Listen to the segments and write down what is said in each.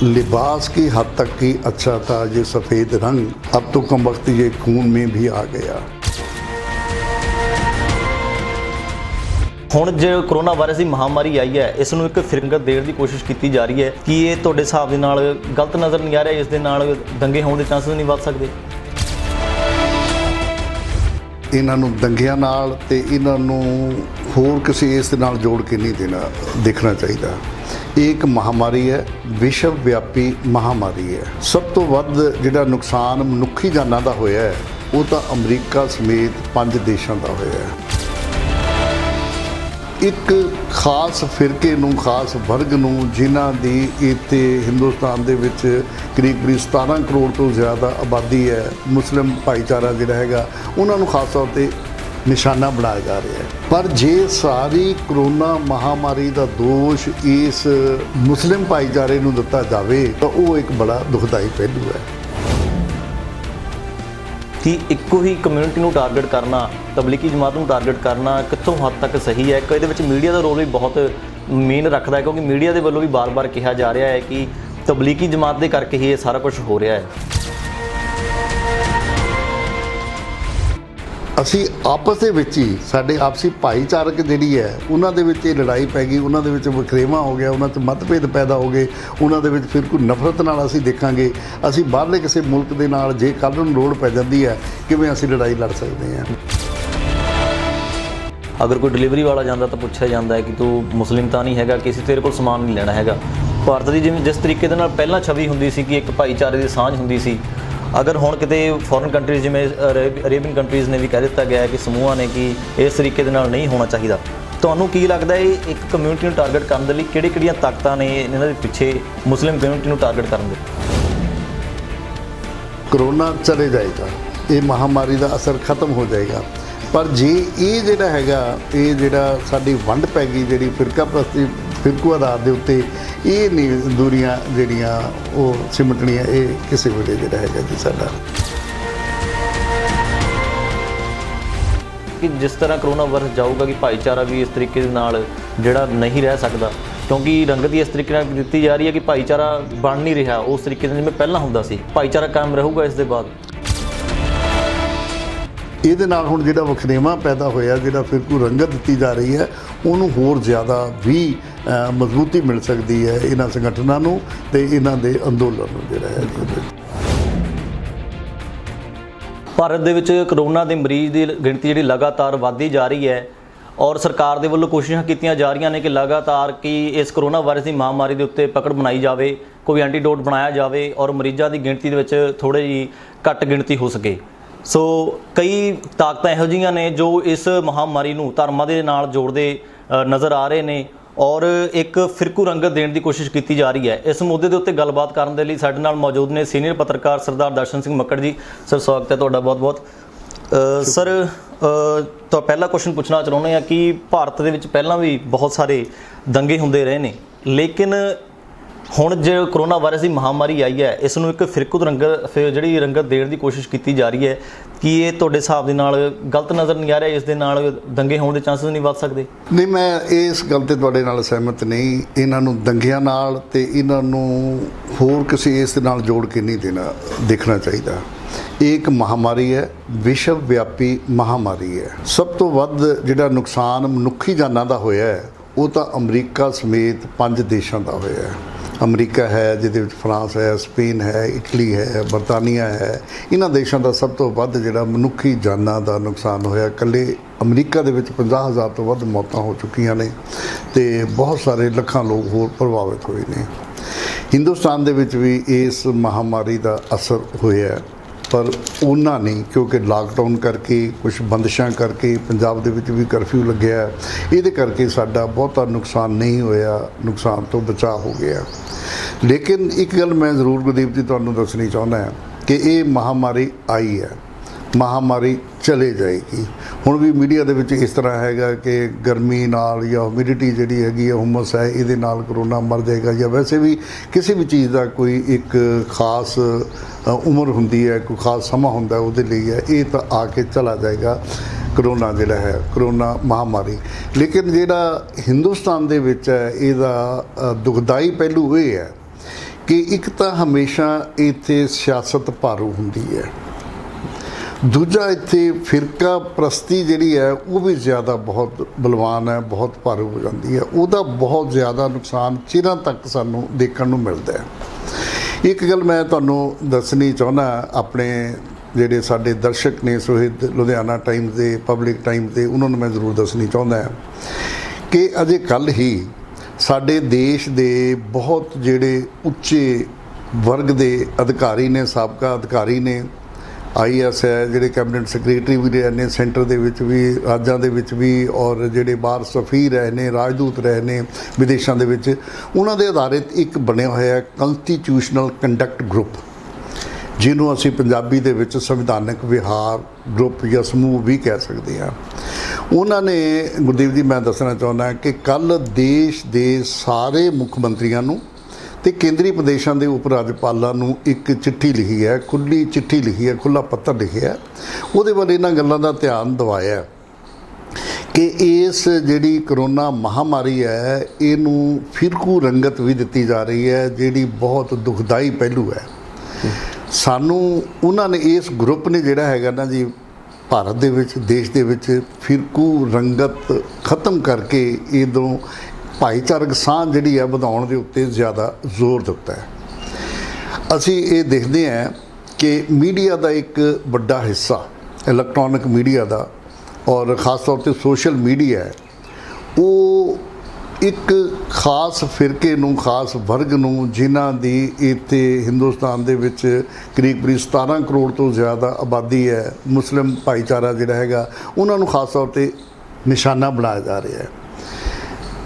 लिबास की हद तक ही अच्छा था ये सफ़ेद रंग, अब तो कम वक्त ये खून में भी आ गया। ਹੁਣ ਜੇ ਕਰੋਨਾ ਵਾਇਰਸ ਦੀ ਮਹਾਮਾਰੀ ਆਈ ਹੈ, ਇਸ ਨੂੰ ਇੱਕ ਫਿਰੰਗਤ ਦੇਣ ਦੀ ਕੋਸ਼ਿਸ਼ ਕੀਤੀ ਜਾ ਰਹੀ ਹੈ ਕਿ ਇਹ ਤੁਹਾਡੇ ਹਿਸਾਬ ਦੇ ਨਾਲ ਗਲਤ ਨਜ਼ਰ ਨਹੀਂ ਆ ਰਿਹਾ? ਇਸ ਦੇ ਨਾਲ ਦੰਗੇ ਹੋਣ ਦੇ ਚਾਂਸਸ ਨਹੀਂ ਵੱਧ ਸਕਦੇ? ਇਹਨਾਂ ਨੂੰ ਦੰਗਿਆਂ ਨਾਲ ਤੇ ਇਹਨਾਂ ਨੂੰ ਹੋਰ ਕਿਸੇ ਇਸ ਦੇ ਨਾਲ ਜੋੜ ਕੇ ਨਹੀਂ ਦੇਖਣਾ ਚਾਹੀਦਾ। ਇਹ ਇੱਕ ਮਹਾਮਾਰੀ ਹੈ, ਵਿਸ਼ਵ ਵਿਆਪੀ ਮਹਾਮਾਰੀ ਹੈ। ਸਭ ਤੋਂ ਵੱਧ ਜਿਹੜਾ ਨੁਕਸਾਨ ਮਨੁੱਖੀ ਜਾਨਾਂ ਦਾ ਹੋਇਆ ਹੈ ਉਹ ਤਾਂ ਅਮਰੀਕਾ ਸਮੇਤ 5 ਦੇਸ਼ਾਂ ਦਾ ਹੋਇਆ ਹੈ। ਇੱਕ ਖਾਸ ਫਿਰਕੇ ਨੂੰ, ਖਾਸ ਵਰਗ ਨੂੰ, ਜਿਨ੍ਹਾਂ ਦੀ ਇੱਥੇ ਹਿੰਦੁਸਤਾਨ ਦੇ ਵਿੱਚ ਕਰੀਬ 17 ਕਰੋੜ ਤੋਂ ਜ਼ਿਆਦਾ ਆਬਾਦੀ ਹੈ, ਮੁਸਲਿਮ ਭਾਈਚਾਰਾ ਜਿਹੜਾ ਹੈਗਾ, ਉਹਨਾਂ ਨੂੰ ਖਾਸ ਤੌਰ 'ਤੇ ਨਿਸ਼ਾਨਾ ਬਣਾਇਆ ਜਾ ਰਿਹਾ ਹੈ। ਪਰ ਜੇ ਸਾਰੀ ਕਰੋਨਾ ਮਹਾਮਾਰੀ ਦਾ ਦੋਸ਼ ਇਸ ਮੁਸਲਿਮ ਭਾਈਚਾਰੇ ਨੂੰ ਦਿੱਤਾ ਜਾਵੇ ਤਾਂ ਉਹ ਇੱਕ ਬੜਾ ਦੁਖਦਾਈ ਪਹਿਲੂ ਹੈ। ਕਿ ਇੱਕੋ ਹੀ ਕਮਿਊਨਿਟੀ ਨੂੰ ਟਾਰਗੇਟ ਕਰਨਾ, ਤਬਲੀਗੀ ਜਮਾਤ ਨੂੰ ਟਾਰਗੇਟ ਕਰਨਾ ਕਿੱਥੋਂ ਹੱਦ ਤੱਕ ਸਹੀ ਹੈ? ਇਹਦੇ ਵਿੱਚ ਮੀਡੀਆ ਦਾ ਰੋਲ ਵੀ ਬਹੁਤ ਮੇਨ ਰੱਖਦਾ ਹੈ, ਕਿਉਂਕਿ ਮੀਡੀਆ ਦੇ ਵੱਲੋਂ ਵੀ ਬਾਰ-ਬਾਰ ਕਿਹਾ ਜਾ ਰਿਹਾ ਹੈ ਕਿ ਤਬਲੀਗੀ ਜਮਾਤ ਦੇ ਕਰਕੇ ਹੀ ਇਹ ਸਾਰਾ ਕੁਝ ਹੋ ਰਿਹਾ ਹੈ। ਅਸੀਂ ਆਪਸ ਦੇ ਵਿੱਚ ਹੀ, ਸਾਡੇ ਆਪਸੀ ਭਾਈਚਾਰਕ ਜਿਹੜੀ ਹੈ ਉਹਨਾਂ ਦੇ ਵਿੱਚ ਇਹ ਲੜਾਈ ਪੈ ਗਈ, ਉਹਨਾਂ ਦੇ ਵਿੱਚ ਵਖਰੇਵਾਂ ਹੋ ਗਿਆ, ਉਹਨਾਂ 'ਚ ਮਤਭੇਦ ਪੈਦਾ ਹੋ ਗਏ, ਉਹਨਾਂ ਦੇ ਵਿੱਚ ਫਿਰ ਕੋਈ ਨਫ਼ਰਤ ਨਾਲ ਅਸੀਂ ਦੇਖਾਂਗੇ। ਅਸੀਂ ਬਾਹਰਲੇ ਕਿਸੇ ਮੁਲਕ ਦੇ ਨਾਲ ਜੇ ਕੱਲ੍ਹ ਨੂੰ ਲੋੜ ਪੈ ਜਾਂਦੀ ਹੈ, ਕਿਵੇਂ ਅਸੀਂ ਲੜਾਈ ਲੜ ਸਕਦੇ ਹਾਂ? ਅਗਰ ਕੋਈ ਡਿਲੀਵਰੀ ਵਾਲਾ ਜਾਂਦਾ ਤਾਂ ਪੁੱਛਿਆ ਜਾਂਦਾ ਹੈ ਕਿ ਤੂੰ ਮੁਸਲਿਮ ਤਾਂ ਨਹੀਂ ਹੈਗਾ, ਕਿਸੇ ਤੇਰੇ ਕੋਲ ਸਮਾਨ ਨਹੀਂ ਲੈਣਾ ਹੈਗਾ। ਭਾਰਤ ਦੀ ਜਿਵੇਂ ਜਿਸ ਤਰੀਕੇ ਦੇ ਨਾਲ ਪਹਿਲਾਂ ਛਵੀ ਹੁੰਦੀ ਸੀ ਕਿ ਇੱਕ ਭਾਈਚਾਰੇ ਦੀ ਸਾਂਝ ਹੁੰਦੀ ਸੀ, ਅਗਰ ਹੁਣ ਕਿਤੇ ਫੋਰਨ ਕੰਟਰੀਜ਼ ਜਿਵੇਂ ਅਰੇਬੀਅਨ ਕੰਟਰੀਜ਼ ਨੇ ਵੀ ਕਹਿ ਦਿੱਤਾ ਗਿਆ ਹੈ ਕਿ ਸਮੂਹਾਂ ਨੇ ਕਿ ਇਸ ਤਰੀਕੇ ਦੇ ਨਾਲ ਨਹੀਂ ਹੋਣਾ ਚਾਹੀਦਾ, ਤੁਹਾਨੂੰ ਕੀ ਲੱਗਦਾ ਇਹ ਇੱਕ ਕਮਿਊਨਿਟੀ ਨੂੰ ਟਾਰਗੇਟ ਕਰਨ ਦੇ ਲਈ ਕਿਹੜੀਆਂ ਤਾਕਤਾਂ ਨੇ ਇਹਨਾਂ ਦੇ ਪਿੱਛੇ ਮੁਸਲਿਮ ਕਮਿਊਨਿਟੀ ਨੂੰ ਟਾਰਗੇਟ ਕਰਨ ਦੇ? ਕਰੋਨਾ ਚਲੇ ਜਾਏਗਾ, ਇਹ ਮਹਾਮਾਰੀ ਦਾ ਅਸਰ ਖਤਮ ਹੋ ਜਾਏਗਾ, ਪਰ ਜੇ ਇਹ ਜਿਹੜਾ ਹੈਗਾ, ਇਹ ਜਿਹੜਾ ਸਾਡੀ ਵੰਡ ਪੈ ਗਈ, ਜਿਹੜੀ ਫਿਰਕਾਪ੍ਰਸਤੀ, ਫਿਰਕੂ ਆਧਾਰ ਦੇ ਉੱਤੇ ਇਹ ਨਹੀਂ ਦੂਰੀਆਂ ਜਿਹੜੀਆਂ ਉਹ ਸਿਮਟਣੀਆਂ, ਇਹ ਕਿਸੇ ਵੇਲੇ ਜਿਹੜਾ ਹੈਗਾ ਜੀ ਸਾਡਾ। ਕਿ ਜਿਸ ਤਰ੍ਹਾਂ ਕਰੋਨਾ ਵਾਇਰਸ ਜਾਊਗਾ ਕਿ ਭਾਈਚਾਰਾ ਵੀ ਇਸ ਤਰੀਕੇ ਦੇ ਨਾਲ ਜਿਹੜਾ ਨਹੀਂ ਰਹਿ ਸਕਦਾ, ਕਿਉਂਕਿ ਰੰਗਤ ਹੀ ਇਸ ਤਰੀਕੇ ਨਾਲ ਦਿੱਤੀ ਜਾ ਰਹੀ ਹੈ ਕਿ ਭਾਈਚਾਰਾ ਬਣ ਨਹੀਂ ਰਿਹਾ ਉਸ ਤਰੀਕੇ ਨਾਲ ਜਿਵੇਂ ਪਹਿਲਾਂ ਹੁੰਦਾ ਸੀ। ਭਾਈਚਾਰਾ ਕਾਇਮ ਰਹੂਗਾ ਇਸ ਦੇ ਬਾਅਦ? ਇਹਦੇ ਨਾਲ ਹੁਣ ਜਿਹੜਾ ਵਖਰੇਵਾਂ ਪੈਦਾ ਹੋਇਆ, ਜਿਹੜਾ ਫਿਰਕੂ ਰੰਗਤ ਦਿੱਤੀ ਜਾ ਰਹੀ ਹੈ, ਉਹਨੂੰ ਹੋਰ ਜ਼ਿਆਦਾ ਵੀ ਮਜ਼ਬੂਤੀ ਮਿਲ ਸਕਦੀ ਹੈ ਇਹਨਾਂ ਸੰਗਠਨਾਂ ਨੂੰ ਤੇ ਇਹਨਾਂ ਦੇ ਅੰਦੋਲਨ ਨੂੰ ਜਿਹੜਾ ਹੈ। ਭਾਰਤ ਦੇ ਵਿੱਚ ਕਰੋਨਾ ਦੇ ਮਰੀਜ਼ ਦੀ ਗਿਣਤੀ ਜਿਹੜੀ ਲਗਾਤਾਰ ਵੱਧਦੀ ਜਾ ਰਹੀ ਹੈ ਔਰ ਸਰਕਾਰ ਦੇ ਵੱਲੋਂ ਕੋਸ਼ਿਸ਼ਾਂ ਕੀਤੀਆਂ ਜਾ ਰਹੀਆਂ ਨੇ ਕਿ ਲਗਾਤਾਰ ਕਿ ਇਸ ਕਰੋਨਾ ਵਾਇਰਸ ਦੀ ਮਹਾਮਾਰੀ ਦੇ ਉੱਤੇ ਪਕੜ ਬਣਾਈ ਜਾਵੇ, ਕੋਈ ਐਂਟੀਡੋਟ ਬਣਾਇਆ ਜਾਵੇ ਔਰ ਮਰੀਜ਼ਾਂ ਦੀ ਗਿਣਤੀ ਦੇ ਵਿੱਚ ਥੋੜ੍ਹੀ ਜਿਹੀ ਘੱਟ ਗਿਣਤੀ ਹੋ ਸਕੇ। ਸੋ ਕਈ ਤਾਕਤਾਂ ਇਹੋ ਜਿਹੀਆਂ ਨੇ ਜੋ ਇਸ ਮਹਾਮਾਰੀ ਨੂੰ ਧਰਮਾਂ ਦੇ ਨਾਲ ਜੋੜਦੇ ਨਜ਼ਰ ਆ ਰਹੇ ਨੇ ਔਰ ਇੱਕ ਫਿਰਕੂ ਰੰਗਤ ਦੇਣ ਦੀ ਕੋਸ਼ਿਸ਼ ਕੀਤੀ ਜਾ ਰਹੀ ਹੈ। ਇਸ ਮੁੱਦੇ ਦੇ ਉੱਤੇ ਗੱਲਬਾਤ ਕਰਨ ਦੇ ਲਈ ਸਾਡੇ ਨਾਲ ਮੌਜੂਦ ਨੇ ਸੀਨੀਅਰ ਪੱਤਰਕਾਰ ਸਰਦਾਰ ਦਰਸ਼ਨ ਸਿੰਘ ਮੱਕੜ ਜੀ। ਸਰ, ਸਵਾਗਤ ਹੈ ਤੁਹਾਡਾ ਬਹੁਤ-ਬਹੁਤ। ਸਰ, ਤਾਂ ਪਹਿਲਾ ਕੁਐਸਚਨ ਪੁੱਛਣਾ ਚਾਹੁੰਦੇ ਹਾਂ ਕਿ ਭਾਰਤ ਦੇ ਵਿੱਚ ਪਹਿਲਾਂ ਵੀ ਬਹੁਤ ਸਾਰੇ ਦੰਗੇ ਹੁੰਦੇ ਰਹੇ ਨੇ, ਲੇਕਿਨ ਹੁਣ ਜੇ ਕਰੋਨਾ ਵਾਇਰਸ ਦੀ ਮਹਾਮਾਰੀ ਆਈ ਹੈ, ਇਸ ਨੂੰ ਇੱਕ ਫਿਰਕੂ ਜਿਹੜੀ ਰੰਗਤ ਦੇਣ ਦੀ ਕੋਸ਼ਿਸ਼ ਕੀਤੀ ਜਾ ਰਹੀ ਹੈ ਕਿ ਇਹ ਤੁਹਾਡੇ ਹਿਸਾਬ ਦੇ ਨਾਲ ਗਲਤ ਨਜ਼ਰ ਨਹੀਂ ਆ ਰਿਹਾ? ਇਸ ਦੇ ਨਾਲ ਦੰਗੇ ਹੋਣ ਦੇ ਚਾਂਸਸ ਨਹੀਂ ਵੱਧ ਸਕਦੇ? ਨਹੀਂ, ਮੈਂ ਇਸ ਗੱਲ 'ਤੇ ਤੁਹਾਡੇ ਨਾਲ ਸਹਿਮਤ ਨਹੀਂ। ਇਹਨਾਂ ਨੂੰ ਦੰਗਿਆਂ ਨਾਲ ਤੇ ਇਹਨਾਂ ਨੂੰ ਹੋਰ ਕਿਸੇ ਇਸ ਦੇ ਨਾਲ ਜੋੜ ਕੇ ਨਹੀਂ ਦੇਖਣਾ ਚਾਹੀਦਾ। ਇਹ ਇੱਕ ਮਹਾਮਾਰੀ ਹੈ, ਵਿਸ਼ਵ ਵਿਆਪੀ ਮਹਾਮਾਰੀ ਹੈ। ਸਭ ਤੋਂ ਵੱਧ ਜਿਹੜਾ ਨੁਕਸਾਨ ਮਨੁੱਖੀ ਜਾਨਾਂ ਦਾ ਹੋਇਆ ਹੈ ਉਹ ਤਾਂ ਅਮਰੀਕਾ ਸਮੇਤ 5 ਦੇਸ਼ਾਂ ਦਾ ਹੋਇਆ ਹੈ। ਅਮਰੀਕਾ ਹੈ, ਜਿਹਦੇ ਵਿੱਚ ਫਰਾਂਸ ਹੈ, ਸਪੇਨ ਹੈ, ਇਟਲੀ ਹੈ, ਬਰਤਾਨੀਆ ਹੈ। ਇਹਨਾਂ ਦੇਸ਼ਾਂ ਦਾ ਸਭ ਤੋਂ ਵੱਧ ਜਿਹੜਾ ਮਨੁੱਖੀ ਜਾਨਾਂ ਦਾ ਨੁਕਸਾਨ ਹੋਇਆ। ਇਕੱਲੇ ਅਮਰੀਕਾ ਦੇ ਵਿੱਚ 50,000 ਤੋਂ ਵੱਧ ਮੌਤਾਂ ਹੋ ਚੁੱਕੀਆਂ ਨੇ ਤੇ ਬਹੁਤ ਸਾਰੇ ਲੱਖਾਂ ਲੋਕ ਹੋਰ ਪ੍ਰਭਾਵਿਤ ਹੋਏ ਨੇ। ਹਿੰਦੁਸਤਾਨ ਦੇ ਵਿੱਚ ਵੀ ਇਸ ਮਹਾਮਾਰੀ ਦਾ ਅਸਰ ਹੋਇਆ, ਪਰ ਉਹਨਾਂ ਨਹੀਂ, ਕਿਉਂਕਿ ਲਾਕਡਾਊਨ ਕਰਕੇ, ਕੁਛ ਬੰਦਿਸ਼ਾਂ ਕਰਕੇ, ਪੰਜਾਬ ਦੇ ਵਿੱਚ ਵੀ ਕਰਫਿਊ ਲੱਗਿਆ, ਇਹਦੇ ਕਰਕੇ ਸਾਡਾ ਬਹੁਤਾ ਨੁਕਸਾਨ ਨਹੀਂ ਹੋਇਆ, ਨੁਕਸਾਨ ਤੋਂ ਬਚਾਅ ਹੋ ਗਿਆ। ਲੇਕਿਨ ਇੱਕ ਗੱਲ ਮੈਂ ਜ਼ਰੂਰ ਗੁਰਦੀਪ ਜੀ ਤੁਹਾਨੂੰ ਦੱਸਣੀ ਚਾਹੁੰਦਾ ਹਾਂ ਕਿ ਇਹ ਮਹਾਮਾਰੀ ਆਈ ਹੈ, ਮਹਾਮਾਰੀ ਚਲੇ ਜਾਏਗੀ। ਹੁਣ ਵੀ ਮੀਡੀਆ ਦੇ ਵਿੱਚ ਇਸ ਤਰ੍ਹਾਂ ਹੈਗਾ ਕਿ ਗਰਮੀ ਨਾਲ ਜਾਂ ਹਿਊਮਿਡਿਟੀ ਜਿਹੜੀ ਹੈਗੀ ਹੈ, ਹੁਮਸ ਹੈ, ਇਹਦੇ ਨਾਲ ਕਰੋਨਾ ਮਰ ਜਾਏਗਾ, ਜਾਂ ਵੈਸੇ ਵੀ ਕਿਸੇ ਵੀ ਚੀਜ਼ ਦਾ ਕੋਈ ਇੱਕ ਖਾਸ ਉਮਰ ਹੁੰਦੀ ਹੈ, ਕੋਈ ਖਾਸ ਸਮਾਂ ਹੁੰਦਾ ਉਹਦੇ ਲਈ ਹੈ। ਇਹ ਤਾਂ ਆ ਕੇ ਚਲਾ ਜਾਏਗਾ ਕਰੋਨਾ ਜਿਹੜਾ ਹੈ, ਕਰੋਨਾ ਮਹਾਮਾਰੀ। ਲੇਕਿਨ ਜਿਹੜਾ ਹਿੰਦੁਸਤਾਨ ਦੇ ਵਿੱਚ ਹੈ, ਇਹਦਾ ਦੁਖਦਾਈ ਪਹਿਲੂ ਇਹ ਹੈ ਕਿ ਇੱਕ ਤਾਂ ਹਮੇਸ਼ਾ ਇੱਥੇ ਸਿਆਸਤ ਭਾਰੂ ਹੁੰਦੀ ਹੈ, ਦੂਜਾ ਇੱਥੇ ਫਿਰਕਾ ਪ੍ਰਸਤੀ ਜਿਹੜੀ ਹੈ ਉਹ ਵੀ ਜ਼ਿਆਦਾ ਬਹੁਤ ਬਲਵਾਨ ਹੈ, ਬਹੁਤ ਭਾਰੂ ਹੋ ਜਾਂਦੀ ਹੈ। ਉਹਦਾ ਬਹੁਤ ਜ਼ਿਆਦਾ ਨੁਕਸਾਨ ਚਿਰਾਂ ਤੱਕ ਸਾਨੂੰ ਦੇਖਣ ਨੂੰ ਮਿਲਦਾ ਹੈ। ਇੱਕ ਗੱਲ ਮੈਂ ਤੁਹਾਨੂੰ ਦੱਸਣੀ ਚਾਹੁੰਦਾ, ਆਪਣੇ ਜਿਹੜੇ ਸਾਡੇ ਦਰਸ਼ਕ ਨੇ ਸੁਹਿਰਦ ਲੁਧਿਆਣਾ ਟਾਈਮਜ਼ ਦੇ, ਪਬਲਿਕ ਟਾਈਮਜ਼ ਦੇ, ਉਹਨਾਂ ਨੂੰ ਮੈਂ ਜ਼ਰੂਰ ਦੱਸਣੀ ਚਾਹੁੰਦਾ ਕਿ ਅਜੇ ਕੱਲ੍ਹ ਹੀ ਸਾਡੇ ਦੇਸ਼ ਦੇ ਬਹੁਤ ਜਿਹੜੇ ਉੱਚੇ ਵਰਗ ਦੇ ਅਧਿਕਾਰੀ ਨੇ, ਸਾਬਕਾ ਅਧਿਕਾਰੀ ਨੇ, IAS ਹੈ, ਜਿਹੜੇ ਕੈਬਨਿਟ ਸੈਕਟਰੀ ਵੀ ਰਹੇ ਨੇ ਸੈਂਟਰ ਦੇ ਵਿੱਚ ਵੀ, ਰਾਜਾਂ ਦੇ ਵਿੱਚ ਵੀ, ਔਰ ਜਿਹੜੇ ਬਾਹਰ ਸਫੀਰ ਰਹੇ ਨੇ, ਰਾਜਦੂਤ ਰਹੇ ਨੇ ਵਿਦੇਸ਼ਾਂ ਦੇ ਵਿੱਚ, ਉਹਨਾਂ ਦੇ ਆਧਾਰਿਤ ਇੱਕ ਬਣਿਆ ਹੋਇਆ ਕੰਸਟੀਟਿਊਸ਼ਨਲ ਕੰਡਕਟ ਗਰੁੱਪ, ਜਿਹਨੂੰ ਅਸੀਂ ਪੰਜਾਬੀ ਦੇ ਵਿੱਚ ਸੰਵਿਧਾਨਕ ਵਿਹਾਰ ਗਰੁੱਪ ਜਾਂ ਸਮੂਹ ਵੀ ਕਹਿ ਸਕਦੇ ਹਾਂ। ਉਹਨਾਂ ਨੇ, ਗੁਰਦੀਪ ਜੀ ਮੈਂ ਦੱਸਣਾ ਚਾਹੁੰਦਾ ਕਿ ਕੱਲ੍ਹ ਦੇਸ਼ ਦੇ ਸਾਰੇ ਮੁੱਖ ਮੰਤਰੀਆਂ ਨੂੰ ਤੇ ਕੇਂਦਰੀ ਪ੍ਰਦੇਸ਼ਾਂ ਦੇ ਉਪ ਰਾਜਪਾਲਾਂ ਨੂੰ ਇੱਕ ਚਿੱਠੀ ਲਿਖੀ ਹੈ, ਖੁੱਲ੍ਹੀ ਚਿੱਠੀ ਲਿਖੀ ਹੈ, ਖੁੱਲ੍ਹਾ ਪੱਤਰ ਲਿਖਿਆ। ਉਹਦੇ ਵੱਲ ਇਹਨਾਂ ਗੱਲਾਂ ਦਾ ਧਿਆਨ ਦਿਵਾਇਆ ਕਿ ਇਸ ਜਿਹੜੀ ਕਰੋਨਾ ਮਹਾਮਾਰੀ ਹੈ ਇਹਨੂੰ ਫਿਰਕੂ ਰੰਗਤ ਵੀ ਦਿੱਤੀ ਜਾ ਰਹੀ ਹੈ, ਜਿਹੜੀ ਬਹੁਤ ਦੁਖਦਾਈ ਪਹਿਲੂ ਹੈ। ਸਾਨੂੰ ਉਹਨਾਂ ਨੇ, ਇਸ ਗਰੁੱਪ ਨੇ ਜਿਹੜਾ ਹੈਗਾ ਨਾ ਜੀ, ਭਾਰਤ ਦੇ ਵਿੱਚ, ਦੇਸ਼ ਦੇ ਵਿੱਚ ਫਿਰਕੂ ਰੰਗਤ ਖਤਮ ਕਰਕੇ ਇਦੋਂ ਭਾਈਚਾਰਕ ਸਾਂਝ ਜਿਹੜੀ ਹੈ ਵਧਾਉਣ ਦੇ ਉੱਤੇ ਜ਼ਿਆਦਾ ਜ਼ੋਰ ਦਿੱਤਾ ਹੈ। ਅਸੀਂ ਇਹ ਦੇਖਦੇ ਹਾਂ ਕਿ ਮੀਡੀਆ ਦਾ ਇੱਕ ਵੱਡਾ ਹਿੱਸਾ, ਇਲੈਕਟ੍ਰੋਨਿਕ ਮੀਡੀਆ ਦਾ, ਔਰ ਖ਼ਾਸ ਤੌਰ 'ਤੇ ਸੋਸ਼ਲ ਮੀਡੀਆ ਹੈ, ਉਹ ਇੱਕ ਖਾਸ ਫਿਰਕੇ ਨੂੰ, ਖਾਸ ਵਰਗ ਨੂੰ, ਜਿਨ੍ਹਾਂ ਦੀ ਇੱਥੇ ਹਿੰਦੁਸਤਾਨ ਦੇ ਵਿੱਚ ਕਰੀਬ 17 ਕਰੋੜ ਤੋਂ ਜ਼ਿਆਦਾ ਆਬਾਦੀ ਹੈ, ਮੁਸਲਿਮ ਭਾਈਚਾਰਾ ਜਿਹੜਾ ਹੈਗਾ, ਉਹਨਾਂ ਨੂੰ ਖਾਸ ਤੌਰ 'ਤੇ ਨਿਸ਼ਾਨਾ ਬਣਾਇਆ ਜਾ ਰਿਹਾ ਹੈ।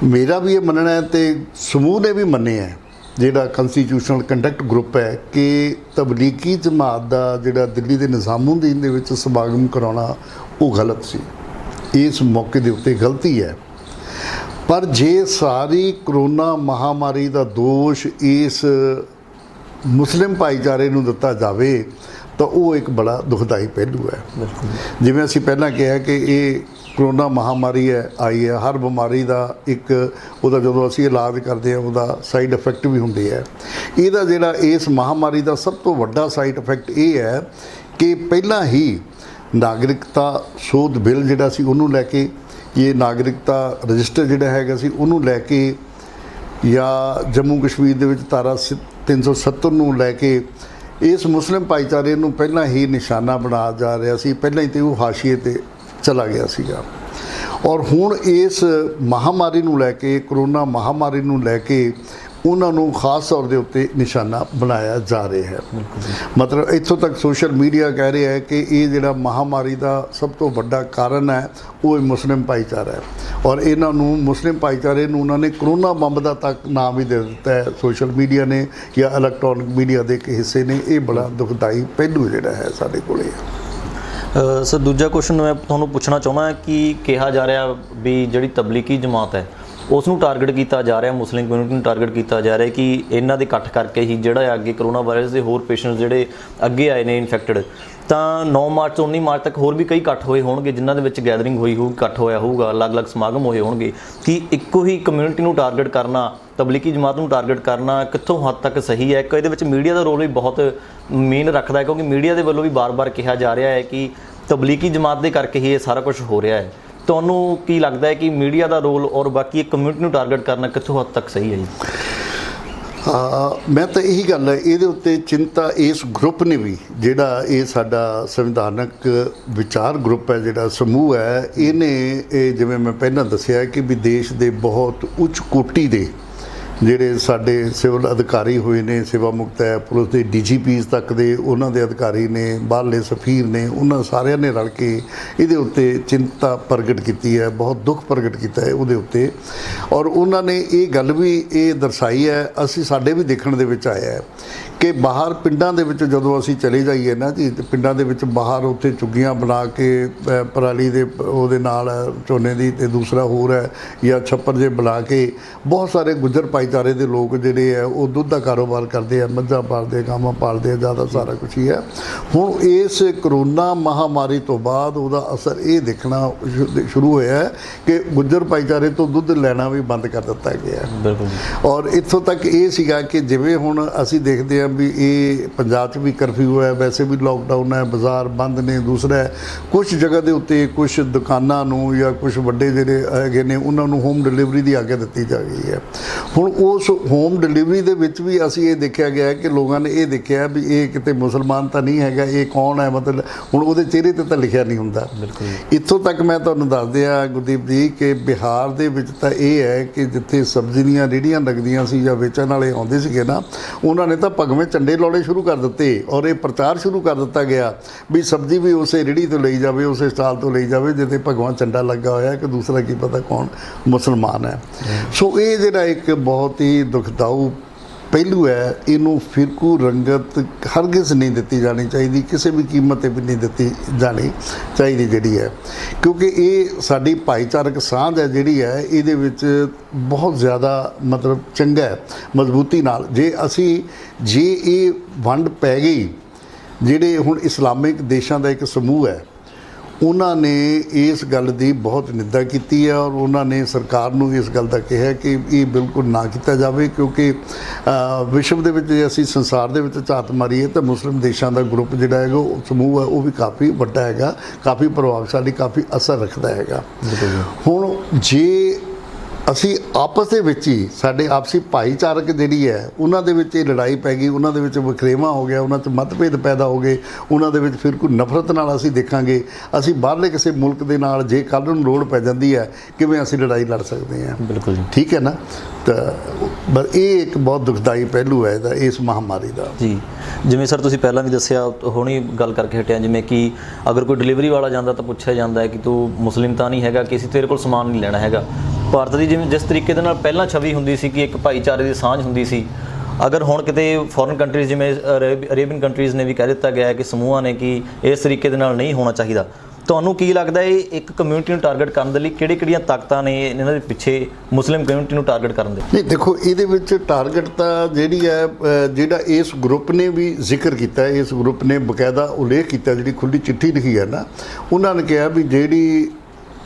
ਮੇਰਾ ਵੀ ਇਹ ਮੰਨਣਾ ਹੈ ਤੇ ਸਮੂਹ ਨੇ ਵੀ ਮੰਨਿਆ ਹੈ, ਜਿਹੜਾ ਕੰਸਟੀਟਿਊਸ਼ਨਲ ਕੰਡਕਟ ਗਰੁੱਪ ਹੈ, ਕਿ ਤਬਲੀਗੀ ਜਮਾਤ ਦਾ ਜਿਹੜਾ ਦਿੱਲੀ ਦੇ ਨਿਜ਼ਾਮੁਦੀਨ ਦੇ ਵਿੱਚ ਸਮਾਗਮ ਕਰਾਉਣਾ ਉਹ ਗਲਤ ਸੀ, ਇਸ ਮੌਕੇ ਦੇ ਉੱਤੇ ਗਲਤੀ ਹੈ। ਪਰ ਜੇ ਸਾਰੀ ਕਰੋਨਾ ਮਹਾਮਾਰੀ ਦਾ ਦੋਸ਼ ਇਸ ਮੁਸਲਿਮ ਭਾਈਚਾਰੇ ਨੂੰ ਦਿੱਤਾ ਜਾਵੇ ਤਾਂ ਉਹ ਇੱਕ ਬੜਾ ਦੁਖਦਾਈ ਪਹਿਲੂ ਹੈ। ਜਿਵੇਂ ਅਸੀਂ ਪਹਿਲਾਂ ਕਿਹਾ ਕਿ ਇਹ ਕਰੋਨਾ ਮਹਾਮਾਰੀ ਆਈ ਹੈ, ਹਰ ਬਿਮਾਰੀ ਦਾ ਇੱਕ ਉਹਦਾ ਜਦੋਂ ਅਸੀਂ ਇਲਾਜ ਕਰਦੇ ਹਾਂ ਉਹਦਾ ਸਾਈਡ ਇਫੈਕਟ ਵੀ ਹੁੰਦੇ ਹੈ। ਇਹਦਾ ਜਿਹੜਾ ਇਸ ਮਹਾਮਾਰੀ ਦਾ ਸਭ ਤੋਂ ਵੱਡਾ ਸਾਈਡ ਇਫੈਕਟ ਇਹ ਹੈ ਕਿ ਪਹਿਲਾਂ ਹੀ ਨਾਗਰਿਕਤਾ ਸੋਧ ਬਿੱਲ ਜਿਹੜਾ ਸੀ ਉਹਨੂੰ ਲੈ ਕੇ, ਇਹ ਨਾਗਰਿਕਤਾ ਰਜਿਸਟਰ ਜਿਹੜਾ ਹੈਗਾ ਸੀ ਉਹਨੂੰ ਲੈ ਕੇ, ਜਾਂ ਜੰਮੂ ਕਸ਼ਮੀਰ ਦੇ ਵਿੱਚ ਧਾਰਾ 370 ਨੂੰ ਲੈ ਕੇ ਇਸ ਮੁਸਲਿਮ ਭਾਈਚਾਰੇ ਨੂੰ ਪਹਿਲਾਂ ਹੀ ਨਿਸ਼ਾਨਾ ਬਣਾਇਆ ਜਾ ਰਿਹਾ ਸੀ, ਪਹਿਲਾਂ ਹੀ ਤੇ ਉਹ ਹਾਸ਼ੀਏ 'ਤੇ ਚਲਾ ਗਿਆ ਸੀਗਾ। ਔਰ ਹੁਣ ਇਸ ਮਹਾਮਾਰੀ ਨੂੰ ਲੈ ਕੇ, ਕਰੋਨਾ ਮਹਾਮਾਰੀ ਨੂੰ ਲੈ ਕੇ, ਉਹਨਾਂ ਨੂੰ ਖਾਸ ਤੌਰ ਦੇ ਉੱਤੇ ਨਿਸ਼ਾਨਾ ਬਣਾਇਆ ਜਾ ਰਿਹਾ ਹੈ। ਮਤਲਬ ਇੱਥੋਂ ਤੱਕ ਸੋਸ਼ਲ ਮੀਡੀਆ ਕਹਿ ਰਿਹਾ ਹੈ ਕਿ ਇਹ ਜਿਹੜਾ ਮਹਾਮਾਰੀ ਦਾ ਸਭ ਤੋਂ ਵੱਡਾ ਕਾਰਨ ਹੈ ਉਹ ਮੁਸਲਿਮ ਭਾਈਚਾਰਾ ਹੈ, ਔਰ ਇਹਨਾਂ ਨੂੰ, ਮੁਸਲਿਮ ਭਾਈਚਾਰੇ ਨੂੰ ਉਹਨਾਂ ਨੇ ਕਰੋਨਾ ਬੰਬ ਦਾ ਤੱਕ ਨਾਮ ਹੀ ਦੇ ਦਿੱਤਾ ਹੈ, ਸੋਸ਼ਲ ਮੀਡੀਆ ਨੇ ਜਾਂ ਇਲੈਕਟ੍ਰੋਨਿਕ ਮੀਡੀਆ ਦੇ ਇੱਕ ਹਿੱਸੇ ਨੇ। ਇਹ ਬੜਾ ਦੁਖਦਾਈ ਪਹਿਲੂ ਜਿਹੜਾ ਹੈ ਸਾਡੇ ਕੋਲੇ। ਸਰ, ਦੂਜਾ ਕੁਐਸਚਨ ਮੈਂ ਤੁਹਾਨੂੰ ਪੁੱਛਣਾ ਚਾਹੁੰਦਾ ਕਿ ਕਿਹਾ ਜਾ ਰਿਹਾ ਵੀ ਜਿਹੜੀ ਤਬਲੀਗੀ ਜਮਾਤ ਹੈ ਉਸ ਨੂੰ ਟਾਰਗੇਟ ਕੀਤਾ ਜਾ ਰਿਹਾ, ਮੁਸਲਿਮ ਕਮਿਊਨਿਟੀ ਨੂੰ ਟਾਰਗੇਟ ਕੀਤਾ ਜਾ ਰਿਹਾ ਕਿ ਇਹਨਾਂ ਦੇ ਇਕੱਠ ਕਰਕੇ ਹੀ ਜਿਹੜਾ ਅੱਗੇ ਕਰੋਨਾ ਵਾਇਰਸ ਦੇ ਹੋਰ ਪੇਸ਼ੈਂਟਸ ਜਿਹੜੇ ਅੱਗੇ ਆਏ ਨੇ ਇਨਫੈਕਟਡ, ਤਾਂ 9 ਮਾਰਚ ਤੋਂ 19 ਮਾਰਚ ਤੱਕ ਹੋਰ ਵੀ ਕਈ ਇਕੱਠ ਹੋਏ ਹੋਣਗੇ ਜਿਨ੍ਹਾਂ ਦੇ ਵਿੱਚ ਗੈਦਰਿੰਗ ਹੋਈ ਹੋਊਗੀ, ਇਕੱਠ ਹੋਇਆ ਹੋਊਗਾ, ਅਲੱਗ-ਅਲੱਗ ਸਮਾਗਮ ਹੋਏ ਹੋਣਗੇ। ਕਿ ਇੱਕੋ ਹੀ ਕਮਿਊਨਿਟੀ ਨੂੰ ਟਾਰਗੇਟ ਕਰਨਾ, ਤਬਲੀਗੀ ਜਮਾਤ ਨੂੰ ਟਾਰਗੇਟ ਕਰਨਾ ਕਿੱਥੋਂ ਹੱਦ ਤੱਕ ਸਹੀ ਹੈ? ਇਹਦੇ ਵਿੱਚ ਮੀਡੀਆ ਦਾ ਰੋਲ ਵੀ ਬਹੁਤ ਮੇਨ ਰੱਖਦਾ ਹੈ, ਕਿਉਂਕਿ ਮੀਡੀਆ ਦੇ ਵੱਲੋਂ ਵੀ ਬਾਰ-ਬਾਰ ਕਿਹਾ ਜਾ ਰਿਹਾ ਹੈ ਕਿ ਤਬਲੀਗੀ ਜਮਾਤ ਦੇ ਕਰਕੇ ਹੀ ਇਹ ਸਾਰਾ ਕੁਝ ਹੋ ਰਿਹਾ ਹੈ। ਤੁਹਾਨੂੰ ਕੀ ਲੱਗਦਾ ਹੈ ਕਿ ਮੀਡੀਆ ਦਾ ਰੋਲ ਔਰ ਬਾਕੀ ਇੱਕ ਕਮਿਊਨਿਟੀ ਨੂੰ ਟਾਰਗੇਟ ਕਰਨਾ ਕਿੱਥੋਂ ਹੱਦ ਤੱਕ ਸਹੀ ਹੈ ਜੀ? ਮੈਂ ਤਾਂ ਇਹੀ ਗੱਲ ਹੈ, ਇਹਦੇ ਉੱਤੇ ਚਿੰਤਾ ਇਸ ਗਰੁੱਪ ਨੇ ਵੀ, ਜਿਹੜਾ ਇਹ ਸਾਡਾ ਸੰਵਿਧਾਨਕ ਵਿਚਾਰ ਗਰੁੱਪ ਹੈ, ਜਿਹੜਾ ਸਮੂਹ ਹੈ, ਇਹਨੇ ਇਹ ਜਿਵੇਂ ਮੈਂ ਪਹਿਲਾਂ ਦੱਸਿਆ ਕਿ ਵੀ ਦੇਸ਼ ਦੇ ਬਹੁਤ ਉੱਚ ਕੋਟੀ ਦੇ ਜਿਹੜੇ ਸਾਡੇ ਸਿਵਲ ਅਧਿਕਾਰੀ ਹੋਏ ਨੇ, ਸੇਵਾ ਮੁਕਤ ਹੈ, ਪੁਲਿਸ ਦੇ DGPs ਤੱਕ ਦੇ ਉਹਨਾਂ ਦੇ ਅਧਿਕਾਰੀ ਨੇ, ਬਾਹਰਲੇ ਸਫੀਰ ਨੇ, ਉਹਨਾਂ ਸਾਰਿਆਂ ਨੇ ਰਲ ਕੇ ਇਹਦੇ ਉੱਤੇ ਚਿੰਤਾ ਪ੍ਰਗਟ ਕੀਤੀ ਹੈ, ਬਹੁਤ ਦੁੱਖ ਪ੍ਰਗਟ ਕੀਤਾ ਹੈ ਉਹਦੇ ਉੱਤੇ। ਔਰ ਉਹਨਾਂ ਨੇ ਇਹ ਗੱਲ ਵੀ ਇਹ ਦਰਸਾਈ ਹੈ, ਅਸੀਂ ਸਾਡੇ ਵੀ ਦੇਖਣ ਦੇ ਵਿੱਚ ਆਇਆ ਹੈ ਕਿ ਬਾਹਰ ਪਿੰਡਾਂ ਦੇ ਵਿੱਚ ਜਦੋਂ ਅਸੀਂ ਚਲੇ ਜਾਈਏ ਨਾ ਜੀ, ਪਿੰਡਾਂ ਦੇ ਵਿੱਚ ਬਾਹਰ ਉੱਥੇ ਝੁੱਗੀਆਂ ਬਣਾ ਕੇ ਪਰਾਲੀ ਦੇ ਉਹਦੇ ਨਾਲ ਝੋਨੇ ਦੀ, ਅਤੇ ਦੂਸਰਾ ਹੋਰ ਹੈ ਜਾਂ ਛੱਪਰ ਜੇ ਬਣਾ ਕੇ ਬਹੁਤ ਸਾਰੇ ਗੁੱਜਰ ਭਾਈਚਾਰੇ ਭਾਈਚਾਰੇ ਦੇ ਲੋਕ ਜਿਹੜੇ ਆ ਉਹ ਦੁੱਧ ਦਾ ਕਾਰੋਬਾਰ ਕਰਦੇ ਆ, ਮੱਝਾਂ ਪਾਲਦੇ ਆ, ਗਾਵਾਂ ਪਾਲਦੇ ਆ, ਜ਼ਿਆਦਾ ਸਾਰਾ ਕੁਛ ਹੀ ਹੈ। ਹੁਣ ਇਸ ਕਰੋਨਾ ਮਹਾਮਾਰੀ ਤੋਂ ਬਾਅਦ ਉਹਦਾ ਅਸਰ ਇਹ ਦੇਖਣਾ ਸ਼ੁਰੂ ਹੋਇਆ ਹੈ ਕਿ ਗੁੱਜਰ ਭਾਈਚਾਰੇ ਤੋਂ ਦੁੱਧ ਲੈਣਾ ਵੀ ਬੰਦ ਕਰ ਦਿੱਤਾ ਗਿਆ। ਬਿਲਕੁਲ। ਔਰ ਇੱਥੋਂ ਤੱਕ ਇਹ ਸੀਗਾ ਕਿ ਜਿਵੇਂ ਹੁਣ ਅਸੀਂ ਦੇਖਦੇ ਹਾਂ ਵੀ ਇਹ ਪੰਜਾਬ 'ਚ ਵੀ ਕਰਫਿਊ ਹੈ, ਵੈਸੇ ਵੀ ਲੋਕਡਾਊਨ ਹੈ, ਬਾਜ਼ਾਰ ਬੰਦ ਨੇ। ਦੂਸਰਾ ਹੈ ਕੁਛ ਜਗ੍ਹਾ ਦੇ ਉੱਤੇ ਕੁਛ ਦੁਕਾਨਾਂ ਨੂੰ ਜਾਂ ਕੁਛ ਵੱਡੇ ਜਿਹੜੇ ਹੈਗੇ ਨੇ ਉਹਨਾਂ ਨੂੰ ਹੋਮ ਡਿਲੀਵਰੀ ਦੀ ਆਗਿਆ ਦਿੱਤੀ ਜਾ ਗਈ ਹੈ। ਹੁਣ ਉਸ ਹੋਮ ਡਿਲੀਵਰੀ ਦੇ ਵਿੱਚ ਵੀ ਅਸੀਂ ਇਹ ਦੇਖਿਆ ਗਿਆ ਕਿ ਲੋਕਾਂ ਨੇ ਇਹ ਦੇਖਿਆ ਵੀ ਇਹ ਕਿਤੇ ਮੁਸਲਮਾਨ ਤਾਂ ਨਹੀਂ ਹੈਗਾ, ਇਹ ਕੌਣ ਹੈ, ਮਤਲਬ ਹੁਣ ਉਹਦੇ ਚਿਹਰੇ ਤੇ ਤਾਂ ਲਿਖਿਆ ਨਹੀਂ ਹੁੰਦਾ। ਬਿਲਕੁਲ। ਇੱਥੋਂ ਤੱਕ ਮੈਂ ਤੁਹਾਨੂੰ ਦੱਸ ਦਿਆਂ ਗੁਰਦੀਪ ਜੀ ਕਿ ਬਿਹਾਰ ਦੇ ਵਿੱਚ ਤਾਂ ਇਹ ਹੈ ਕਿ ਜਿੱਥੇ ਸਬਜ਼ੀ ਦੀਆਂ ਰੇਹੜੀਆਂ ਲੱਗਦੀਆਂ ਸੀ ਜਾਂ ਵੇਚਣ ਵਾਲੇ ਆਉਂਦੇ ਸੀਗੇ ਨਾ, ਉਹਨਾਂ ਨੇ ਤਾਂ ਭਗਵੇਂ ਝੰਡੇ ਲਾਉਣੇ ਸ਼ੁਰੂ ਕਰ ਦਿੱਤੇ ਔਰ ਇਹ ਪ੍ਰਚਾਰ ਸ਼ੁਰੂ ਕਰ ਦਿੱਤਾ ਗਿਆ ਵੀ ਸਬਜ਼ੀ ਵੀ ਉਸੇ ਰੇਹੜੀ ਤੋਂ ਲਈ ਜਾਵੇ, ਉਸੇ ਸਟਾਲ ਤੋਂ ਲਈ ਜਾਵੇ ਜਿੱਥੇ ਭਗਵਾਨ ਝੰਡਾ ਲੱਗਾ ਹੋਇਆ, ਕਿ ਦੂਸਰਾ ਕੀ ਪਤਾ ਕੌਣ ਮੁਸਲਮਾਨ ਹੈ। ਸੋ ਇਹ ਜਿਹੜਾ ਇੱਕ ਬਹੁਤ ਹੀ ਦੁਖਦਾਊ ਪਹਿਲੂ ਹੈ, ਇਹਨੂੰ ਫਿਰਕੂ ਰੰਗਤ ਹਰਗਿਜ਼ ਨਹੀਂ ਦਿੱਤੀ ਜਾਣੀ ਚਾਹੀਦੀ, ਕਿਸੇ ਵੀ ਕੀਮਤ 'ਤੇ ਵੀ ਨਹੀਂ ਦਿੱਤੀ ਜਾਣੀ ਚਾਹੀਦੀ ਜਿਹੜੀ ਹੈ, ਕਿਉਂਕਿ ਇਹ ਸਾਡੀ ਭਾਈਚਾਰਕ ਸਾਂਝ ਹੈ ਜਿਹੜੀ ਹੈ ਇਹਦੇ ਵਿੱਚ ਬਹੁਤ ਜ਼ਿਆਦਾ ਮਤਲਬ ਚੰਗਾ ਹੈ ਮਜ਼ਬੂਤੀ ਨਾਲ। ਜੇ ਇਹ ਵੰਡ ਪੈ ਗਈ, ਜਿਹੜੇ ਹੁਣ ਇਸਲਾਮਿਕ ਦੇਸ਼ਾਂ ਦਾ ਇੱਕ ਸਮੂਹ ਹੈ ਉਹਨਾਂ ਨੇ ਇਸ ਗੱਲ ਦੀ ਬਹੁਤ ਨਿੰਦਾ ਕੀਤੀ ਹੈ ਔਰ ਉਹਨਾਂ ਨੇ ਸਰਕਾਰ ਨੂੰ ਇਸ ਗੱਲ ਦਾ ਕਿਹਾ ਕਿ ਇਹ ਬਿਲਕੁਲ ਨਾ ਕੀਤਾ ਜਾਵੇ, ਕਿਉਂਕਿ ਵਿਸ਼ਵ ਦੇ ਵਿੱਚ ਜੇ ਅਸੀਂ ਸੰਸਾਰ ਦੇ ਵਿੱਚ ਝਾਤ ਮਾਰੀਏ ਤਾਂ ਮੁਸਲਿਮ ਦੇਸ਼ਾਂ ਦਾ ਗਰੁੱਪ ਜਿਹੜਾ ਹੈਗਾ ਉਹ ਸਮੂਹ ਹੈ ਉਹ ਵੀ ਕਾਫੀ ਵੱਡਾ ਹੈਗਾ, ਕਾਫੀ ਪ੍ਰਭਾਵਸ਼ਾਲੀ, ਕਾਫੀ ਅਸਰ ਰੱਖਦਾ ਹੈਗਾ। ਹੁਣ ਜੇ ਅਸੀਂ ਆਪਸ ਦੇ ਵਿੱਚ ਹੀ ਸਾਡੇ ਆਪਸੀ ਭਾਈਚਾਰਕ ਜਿਹੜੀ ਹੈ ਉਹਨਾਂ ਦੇ ਵਿੱਚ ਇਹ ਲੜਾਈ ਪੈ ਗਈ, ਉਹਨਾਂ ਦੇ ਵਿੱਚ ਵਖਰੇਵਾਂ ਹੋ ਗਿਆ, ਉਹਨਾਂ 'ਚ ਮਤਭੇਦ ਪੈਦਾ ਹੋ ਗਏ, ਉਹਨਾਂ ਦੇ ਵਿੱਚ ਫਿਰ ਕੋਈ ਨਫ਼ਰਤ ਨਾਲ ਅਸੀਂ ਦੇਖਾਂਗੇ। ਅਸੀਂ ਬਾਹਰਲੇ ਕਿਸੇ ਮੁਲਕ ਦੇ ਨਾਲ ਜੇ ਕੱਲ੍ਹ ਨੂੰ ਲੋੜ ਪੈ ਜਾਂਦੀ ਹੈ ਕਿਵੇਂ ਅਸੀਂ ਲੜਾਈ ਲੜ ਸਕਦੇ ਹਾਂ। ਬਿਲਕੁਲ ਜੀ। ਠੀਕ ਹੈ ਨਾ। ਤਾਂ ਬਸ ਇਹ ਇੱਕ ਬਹੁਤ ਦੁਖਦਾਈ ਪਹਿਲੂ ਹੈ ਇਹਦਾ, ਇਸ ਮਹਾਮਾਰੀ ਦਾ। ਜੀ, ਜਿਵੇਂ ਸਰ ਤੁਸੀਂ ਪਹਿਲਾਂ ਵੀ ਦੱਸਿਆ, ਹੁਣੀ ਗੱਲ ਕਰਕੇ ਹਟਿਆ, ਜਿਵੇਂ ਕਿ ਅਗਰ ਕੋਈ ਡਿਲੀਵਰੀ ਵਾਲਾ ਜਾਂਦਾ ਤਾਂ ਪੁੱਛਿਆ ਜਾਂਦਾ ਹੈ ਕਿ ਤੂੰ ਮੁਸਲਿਮ ਤਾਂ ਨਹੀਂ ਹੈਗਾ, ਕਿ ਅਸੀਂ ਤੇਰੇ ਕੋਲ ਸਮਾਨ ਨਹੀਂ ਲੈਣਾ ਹੈਗਾ। ਭਾਰਤ ਦੀ ਜਿਵੇਂ ਜਿਸ ਤਰੀਕੇ ਦੇ ਨਾਲ ਪਹਿਲਾਂ ਛਵੀ ਹੁੰਦੀ ਸੀ ਕਿ ਇੱਕ ਭਾਈਚਾਰੇ ਦੀ ਸਾਂਝ ਹੁੰਦੀ ਸੀ, ਅਗਰ ਹੁਣ ਕਿਤੇ ਫੋਰਨ ਕੰਟਰੀਜ਼ ਜਿਵੇਂ ਅਰੇਬੀਅਨ ਕੰਟਰੀਜ਼ ਨੇ ਵੀ ਕਹਿ ਦਿੱਤਾ ਗਿਆ ਹੈ ਕਿ ਸਮੂਹਾਂ ਨੇ ਕਿ ਇਸ ਤਰੀਕੇ ਦੇ ਨਾਲ ਨਹੀਂ ਹੋਣਾ ਚਾਹੀਦਾ, ਤੁਹਾਨੂੰ ਕੀ ਲੱਗਦਾ ਇਹ ਇੱਕ ਕਮਿਊਨਿਟੀ ਨੂੰ ਟਾਰਗੇਟ ਕਰਨ ਦੇ ਲਈ ਕਿਹੜੀਆਂ ਤਾਕਤਾਂ ਨੇ ਇਹਨਾਂ ਦੇ ਪਿੱਛੇ ਮੁਸਲਿਮ ਕਮਿਊਨਿਟੀ ਨੂੰ ਟਾਰਗੇਟ ਕਰਨ ਦੇ? ਨਹੀਂ ਦੇਖੋ, ਇਹਦੇ ਵਿੱਚ ਟਾਰਗੇਟ ਤਾਂ ਜਿਹੜੀ ਹੈ ਜਿਹੜਾ ਇਸ ਗਰੁੱਪ ਨੇ ਵੀ ਜ਼ਿਕਰ ਕੀਤਾ, ਇਸ ਗਰੁੱਪ ਨੇ ਬਕਾਇਦਾ ਉਲੇਖ ਕੀਤਾ, ਜਿਹੜੀ ਖੁੱਲ੍ਹੀ ਚਿੱਠੀ ਲਿਖੀ ਹੈ ਨਾ, ਉਹਨਾਂ ਨੇ ਕਿਹਾ ਵੀ ਜਿਹੜੀ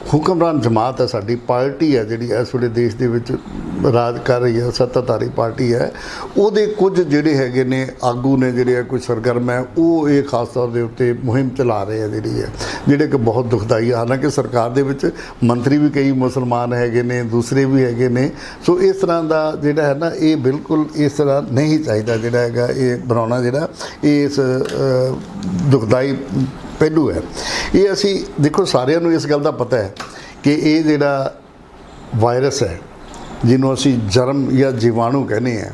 ਹੁਕਮਰਾਨ ਜਮਾਤ ਹੈ, ਸਾਡੀ ਪਾਰਟੀ ਹੈ ਜਿਹੜੀ ਇਸ ਵੇਲੇ ਦੇਸ਼ ਦੇ ਵਿੱਚ ਰਾਜ ਕਰ ਰਹੀ ਹੈ, ਸੱਤਾਧਾਰੀ ਪਾਰਟੀ ਹੈ, ਉਹਦੇ ਕੁਝ ਜਿਹੜੇ ਹੈਗੇ ਨੇ ਆਗੂ ਨੇ ਜਿਹੜੇ ਕੁਝ ਸਰਗਰਮ ਹੈ, ਉਹ ਇਹ ਖਾਸ ਤੌਰ ਦੇ ਉੱਤੇ ਮੁਹਿੰਮ ਚਲਾ ਰਹੇ ਆ ਜਿਹੜੀ ਹੈ, ਜਿਹੜੇ ਕਿ ਬਹੁਤ ਦੁਖਦਾਈ ਹੈ। ਹਾਲਾਂਕਿ ਸਰਕਾਰ ਦੇ ਵਿੱਚ ਮੰਤਰੀ ਵੀ ਕਈ ਮੁਸਲਮਾਨ ਹੈਗੇ ਨੇ, ਦੂਸਰੇ ਵੀ ਹੈਗੇ ਨੇ। ਸੋ ਇਸ ਤਰ੍ਹਾਂ ਦਾ ਜਿਹੜਾ ਹੈ ਨਾ, ਇਹ ਬਿਲਕੁਲ ਇਸ ਤਰ੍ਹਾਂ ਨਹੀਂ ਚਾਹੀਦਾ ਜਿਹੜਾ ਹੈਗਾ ਇਹ ਬਣਾਉਣਾ, ਜਿਹੜਾ ਇਸ ਦੁਖਦਾਈ ਪਹਿਲੂ ਹੈ। ਇਹ ਅਸੀਂ ਦੇਖੋ ਸਾਰਿਆਂ ਨੂੰ ਇਸ ਗੱਲ ਦਾ ਪਤਾ ਹੈ ਕਿ ਇਹ ਜਿਹੜਾ ਵਾਇਰਸ ਹੈ ਜਿਹਨੂੰ ਅਸੀਂ ਜਰਮ ਜਾਂ ਜੀਵਾਣੂ ਕਹਿੰਦੇ ਹਾਂ,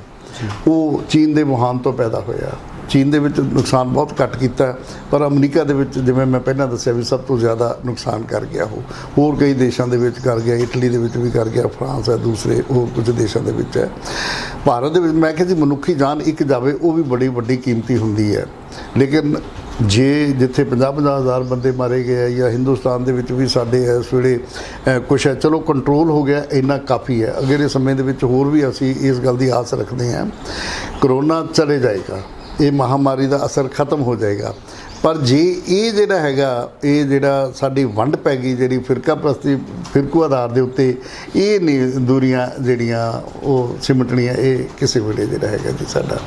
ਉਹ ਚੀਨ ਦੇ ਵੁਹਾਨ ਤੋਂ ਪੈਦਾ ਹੋਇਆ। ਚੀਨ ਦੇ ਵਿੱਚ ਨੁਕਸਾਨ ਬਹੁਤ ਘੱਟ ਕੀਤਾ, ਪਰ ਅਮਰੀਕਾ ਦੇ ਵਿੱਚ ਜਿਵੇਂ ਮੈਂ ਪਹਿਲਾਂ ਦੱਸਿਆ ਵੀ ਸਭ ਤੋਂ ਜ਼ਿਆਦਾ ਨੁਕਸਾਨ ਕਰ ਗਿਆ ਉਹ। ਹੋਰ ਕਈ ਦੇਸ਼ਾਂ ਦੇ ਵਿੱਚ ਕਰ ਗਿਆ, ਇਟਲੀ ਦੇ ਵਿੱਚ ਵੀ ਕਰ ਗਿਆ, ਫਰਾਂਸ ਹੈ, ਦੂਸਰੇ ਹੋਰ ਕੁਝ ਦੇਸ਼ਾਂ ਦੇ ਵਿੱਚ ਹੈ। ਭਾਰਤ ਦੇ ਵਿੱਚ ਮੈਂ ਕਿਹਾ ਜੀ ਮਨੁੱਖੀ ਜਾਨ ਇੱਕ ਜਾਵੇ ਉਹ ਵੀ ਬੜੀ ਵੱਡੀ ਕੀਮਤੀ ਹੁੰਦੀ ਹੈ, ਲੇਕਿਨ ਜੇ ਜਿੱਥੇ 50-50 ਹਜ਼ਾਰ ਬੰਦੇ ਮਾਰੇ ਗਏ ਆ, ਜਾਂ ਹਿੰਦੁਸਤਾਨ ਦੇ ਵਿੱਚ ਵੀ ਸਾਡੇ ਇਸ ਵੇਲੇ ਕੁਛ ਹੈ, ਚਲੋ ਕੰਟਰੋਲ ਹੋ ਗਿਆ, ਇੰਨਾ ਕਾਫੀ ਹੈ। ਅਗਲੇ ਸਮੇਂ ਦੇ ਵਿੱਚ ਹੋਰ ਵੀ ਅਸੀਂ ਇਸ ਗੱਲ ਦੀ ਆਸ ਰੱਖਦੇ ਹਾਂ, ਕਰੋਨਾ ਚਲੇ ਜਾਏਗਾ, ਇਹ ਮਹਾਮਾਰੀ ਦਾ ਅਸਰ ਖਤਮ ਹੋ ਜਾਏਗਾ, ਪਰ ਜੇ ਇਹ ਜਿਹੜਾ ਹੈਗਾ ਇਹ ਜਿਹੜਾ ਸਾਡੀ ਵੰਡ ਪੈ ਗਈ, ਜਿਹੜੀ ਫਿਰਕਾ ਪ੍ਰਸਤੀ ਫਿਰਕੂ ਆਧਾਰ ਦੇ ਉੱਤੇ, ਇਹ ਨਹੀਂ ਦੂਰੀਆਂ ਜਿਹੜੀਆਂ ਉਹ ਸਿਮਟਣੀਆਂ, ਇਹ ਕਿਸੇ ਵੇਲੇ ਜਿਹੜਾ ਹੈਗਾ ਜੀ ਸਾਡਾ।